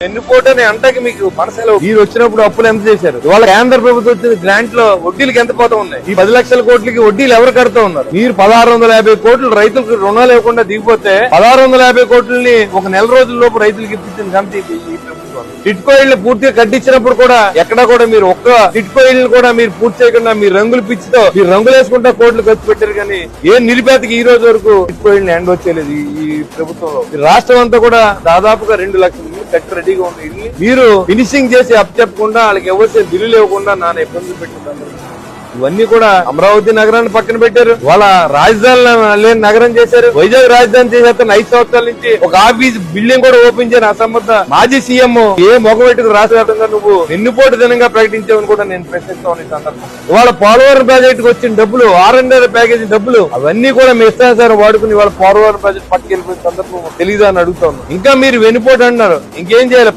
వెన్నుపోటు అనే అంటకి మీకు మనసులో మీరు వచ్చినప్పుడు అప్పులు ఎంత చేశారు? ఇవాళ కేంద్ర ప్రభుత్వం వచ్చిన గ్రాంట్ లో వడ్డీలకు ఎంత పోతా ఉన్నాయి? ఈ 10 లక్షల కోట్లకి వడ్డీలు ఎవరు కడుతూ ఉన్నారు? మీరు 1650 కోట్లు రైతులకు రుణాలు ఇవ్వకుండా దిగిపోతే 1650 కోట్లని ఒక నెల రోజుల లోపు రైతులకు ఇప్పించిన ఘనత ఈ ప్రభుత్వం. టిట్కో ఇళ్లు పూర్తిగా కట్టించినప్పుడు కూడా ఎక్కడా కూడా మీరు ఒక్క టిట్కో ఇళ్లు కూడా మీరు పూర్తి చేయకుండా మీ రంగులు పిచ్చితో మీరు రంగులు వేసుకుంటా కోట్లు ఖర్చు పెట్టారు. కానీ ఏ నిరుపేదకి ఈ రోజు వరకు టిట్కో ఇళ్లు హ్యాండ్ వచ్చేలేదు ఈ ప్రభుత్వంలో. రాష్ట్రం అంతా కూడా దాదాపుగా 2 లక్షల కట్టి రెడీగా ఉంది. మీరు ఫినిషింగ్ చేసి అప్పచెప్పకుండా వాళ్ళకి ఎవరిసే బిల్లులు ఇవ్వకుండా నాన్న ఇబ్బందులు పెట్టింది. ఇవన్నీ కూడా అమరావతి నగరాన్ని పక్కన పెట్టారు. వాళ్ళ రాజధాని లేని నగరం చేశారు. వైజాగ్ రాజధాని చేసేస్తాను 5 సంవత్సరాల నుంచి ఒక ఆఫీస్ బిల్డింగ్ కూడా ఓపెన్ చేయని అసమర్థ మాజీ సీఎం ఏ మొగబెట్టుకు రాష్ట్ర వ్యాప్తంగా నువ్వు వెన్నుపోటు దినంగా ప్రకటించావని కూడా నేను ప్రశ్నిస్తాను ఈ సందర్భం. ఇవాళ పోలవరం ప్రాజెక్టుకు వచ్చిన డబ్బులు R&R ప్యాకేజీ డబ్బులు అవన్నీ కూడా మీ ఇష్టానుసారం వాడుకుని ఇవాళ పోలవరం ప్రాజెక్టు పట్టుకెళ్ళిపోయిన సందర్భం తెలీదా అని అడుగుతా ఉన్నాను. ఇంకా మీరు వెన్నుపోటు అంటున్నారు, ఇంకేం చేయాలి?